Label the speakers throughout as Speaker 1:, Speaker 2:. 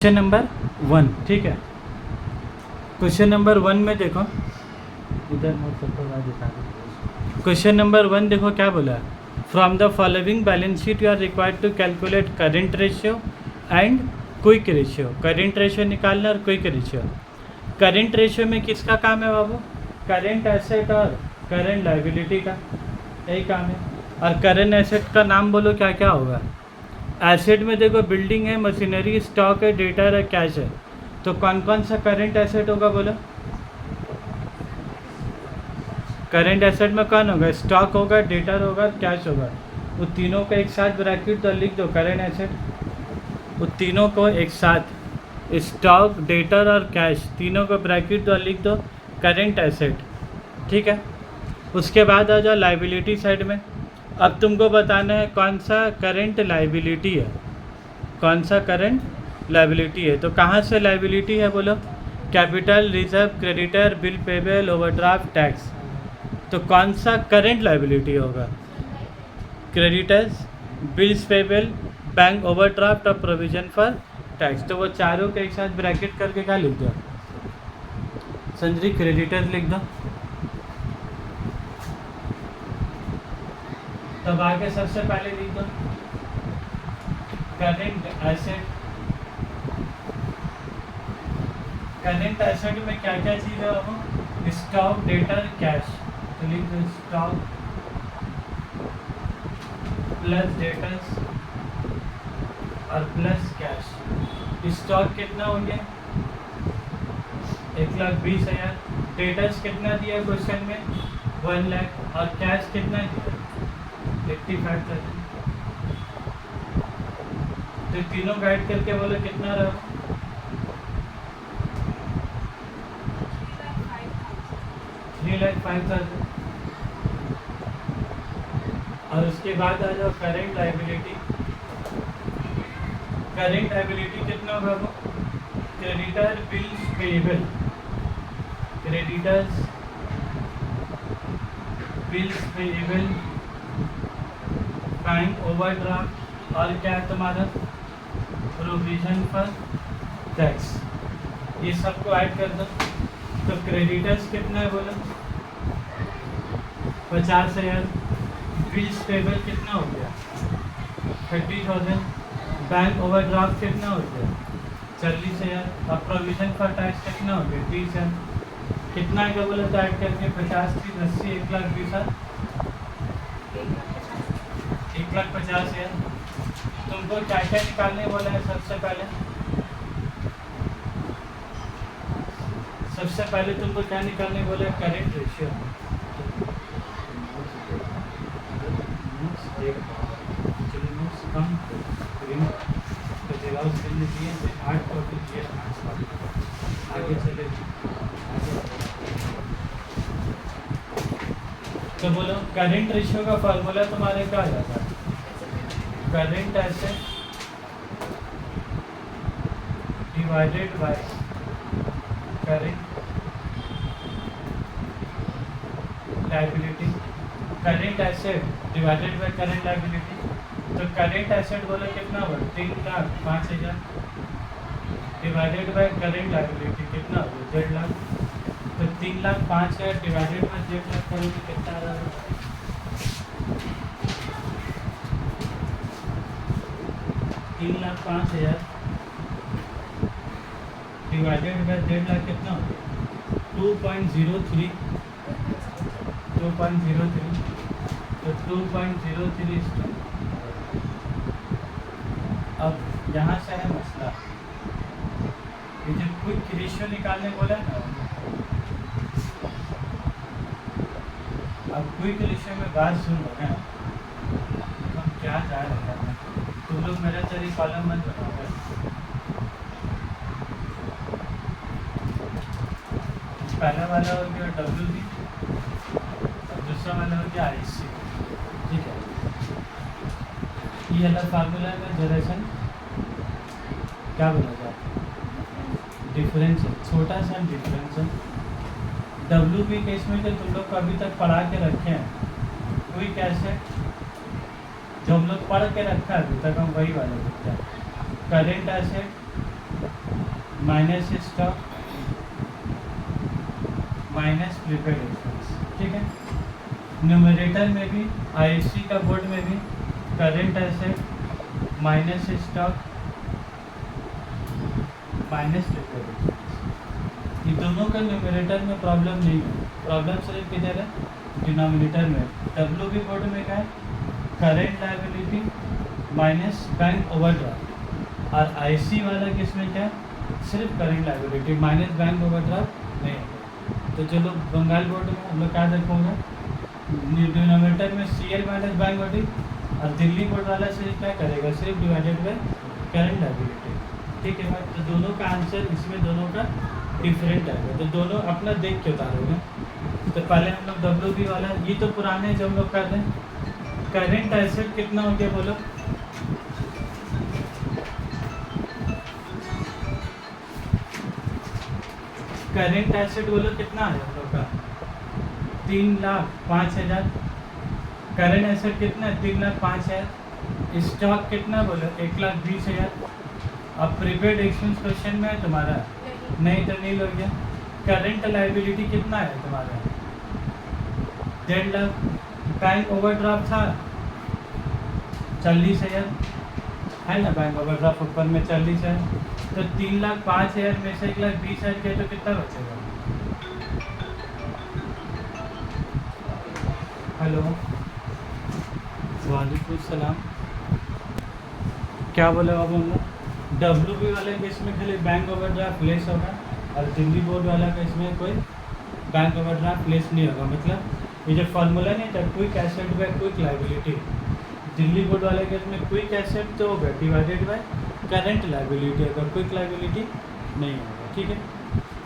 Speaker 1: Question number 1, ठीक है। Question number 1 में देखो, इधर क्वेश्चन नंबर 1 देखो क्या बोला है। From the following balance sheet you are required to calculate current ratio and quick ratio. Current ratio निकालना और क्विक रेशियो। करेंट रेशियो में किसका काम है बाबू? करेंट एसेट और करेंट लायबिलिटी का, यही काम है। और करेंट एसेट का नाम बोलो क्या क्या होगा। एसेट में देखो बिल्डिंग है, मशीनरी, स्टॉक है, डेटा है, कैश है। तो कौन कौन सा करेंट एसेट होगा बोलो? करेंट एसेट में कौन होगा? स्टॉक होगा, डेटा होगा, कैश होगा। वो तीनों को एक साथ ब्रैकेट तो लिख दो करेंट एसेट। वो तीनों को एक साथ, स्टॉक, डेटा और कैश, तीनों को ब्रैकेट तो लिख दो करेंट एसेट, ठीक है। उसके बाद आ जाओ लाइबिलिटी साइड में। अब तुमको बताना है कौन सा करेंट लाइबिलिटी है, कौन सा करंट लायबिलिटी है। तो कहाँ से लायबिलिटी है बोलो? Capital, reserve, creditor, bill payable, overdraft, tax. तो कौन सा करंट लायबिलिटी होगा? Creditors, bills payable, bank overdraft और प्रोविजन फॉर टैक्स। तो वो चारों के एक साथ ब्रैकेट करके क्या लिख दो? संजरी क्रेडिटर्स लिख दो। तब आगे सबसे पहले लिख दो करेंट एसेट। करेंट एसेट में क्या क्या चीज़ है वो? Stock, data, cash. तो लिख दो स्टॉक प्लस डेटर्स और प्लस कैश। स्टॉक कितना हो गया? 1,20,000। डेटर्स कितना दिया क्वेश्चन में? 1 लाख। और कैश कितना दिया? 85,000। तो तीनों गाइड करके बोलो कितना रहा? 3,05,000। और उसके बाद आ जाओ करेंट लायबिलिटी। करेंट लायबिलिटी कितना होगा वो? Creditor, bills payable, creditors, bills payable, bank overdraft और क्या है तुम्हारा? Provision for tax. ये सबको ऐड कर दो। तो क्रेडिटर्स कितना है बोलो? 50,000। बिल्स पेबल कितना हो गया? 30,000। बैंक ओवरड्राफ्ट कितना हो गया? 40,000। और प्रोविजन फॉर टैक्स कितना हो गया? 30,000। कितना आएगा बोलो तो ऐड करके? 50, 30, 80, 1,20,000, 1,50,000। तुमको क्या क्या निकालने बोला है? सबसे पहले तुमको क्या निकालने बोला है? Current ratio. आगे चले तो बोलो करेंट रेशियो का फॉर्मूला तुम्हारे क्या आ जाता है? Current asset divided by current liability. Current asset divided by current liability. तो करेंट एसेट बोलो कितना होगा? 3,05,000 डिवाइडेड बाय करेंट लायबिलिटी कितना होगा? 1.5 लाख। तो 3,05,000 डिवाइडेड बाय 1.5 लाख करोगे कितना आ रहा है? 3,05,000 डिवाइडेड बाय 1.5 लाख कितना होगा? 2.03। तो 2.03। अब यहाँ से है मसला, ये जो क्विक रेशियो निकालने बोला ना, अब क्विक रेशियो में बात सुन लो ना, हम क्या जा रहे हैं। तुम लोग मेरा चलिए कॉलम मत बनाओगे। पहला वाला हो गया WB और दूसरा वाला हो गया IC, ठीक है। ये अलग फार्मूला में जनरेशन क्या बोला जाए? डिफरेंशियल, छोटा सा डिफरेंशियल। WB केस में जो तुम लोग को अभी तक पढ़ा के रखे हैं, क्विक एसेट जो हम लोग पढ़ के रखा है अभी तक, हम वही वाले लिखते हैं। Current asset minus stock minus prepaid expense, ठीक है। न्यूमरेटर में भी आईसी का बोर्ड में भी current asset minus stock minus prepaid expense, ये दोनों का न्यूमरेटर में प्रॉब्लम नहीं है, प्रॉब्लम सिर्फ किधर है, डिनोमिनेटर में। डब्ल्यू बी बोर्ड में क्या है, current liability minus bank overdraft, और आईसी वाला किसमें क्या है, सिर्फ current liability minus bank overdraft नहीं है। तो चलो बंगाल बोर्ड में हम लोग क्या रखूँगा, डिनोमिनेटर में सीएल माइनस बैंक वडी, और दिल्ली बोर्ड वाला सिर्फ क्या करेगा, सिर्फ डिवाइडेड बाय करेंट लायबिलिटी, ठीक है भाई। तो दोनों का आंसर इसमें दोनों का डिफरेंट आएगा, तो दोनों अपना देख के उतारोगे। तो पहले हम लोग डब्ल्यू वाला, ये तो पुराने जो हम लोग कर रहे हैं। करेंट एसेट कितना हो गया बोलो, करेंट एसेट बोलो कितना है हम लोग का, 3,05,000। करेंट एसेट कितना है, 3,05,000। स्टॉक कितना बोलो, 1,20,000। अब प्रीपेड एक्सपेंस क्वेश्चन में है तुम्हारा, नहीं तो नहीं लोग गया। करेंट लाइबिलिटी कितना है तुम्हारा, 1.5 लाख। बैंक ओवरड्राफ्ट था 40,000, है ना, बैंक ओवरड्राफ्ट ऊपर में 40,000। तो 3,05,000 में से 1,20,000 के तो कितना बचेगा, हेलो वालेकुम सलाम, क्या बोले बाबू हम लोग। डब्ल्यू बी वाले केस में खाली बैंक ओवरड्राफ्ट लेस होगा, और दिल्ली बोर्ड वाला केस में कोई बैंक ओवरड्राफ्ट लेस नहीं होगा। मतलब ये जो फार्मूला नहीं था, quick asset by quick liability, Delhi board वाले केस में क्विक एसेट तो होगा डिवाइडेड बाय करेंट लायबिलिटी होगा, क्विक लायबिलिटी नहीं होगा, ठीक है।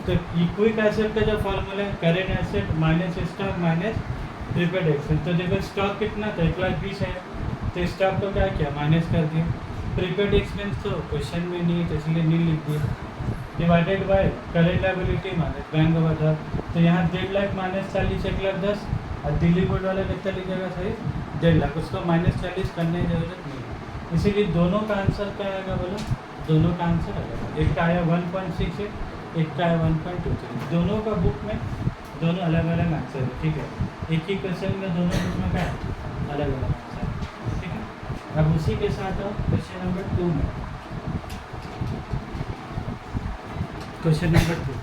Speaker 1: तो ये क्विक एसेट का जो फार्मूला है, current asset minus stock minus prepaid expense. तो देखो स्टॉक कितना था, 1,20,000, तो स्टॉक को क्या किया, माइनस कर दिया। प्रीपेड एक्सपेंस तो क्वेश्चन में नहीं है, तो इसलिए नहीं लिख दिया, divided by current liability minus bank overdraft. तो यहाँ 1.5 लाख माइनस 40, 1,10,000, और दिल्ली बोर्ड वाला कितना लिखेगा सही, 1.5 लाख, उसको माइनस 40 करने की जरूरत नहीं है। इसीलिए दोनों का आंसर क्या आएगा बोलो, दोनों का आंसर आएगा, एक का आया 1.68, एक का आया 1.23। दोनों का बुक में दोनों अलग अलग आंसर है, ठीक है। एक ही क्वेश्चन में दोनों बुक में क्या है, अलग अलग आंसर है, ठीक है। अब उसी के साथ आओ क्वेश्चन नंबर 2 में, क्वेश्चन नंबर 2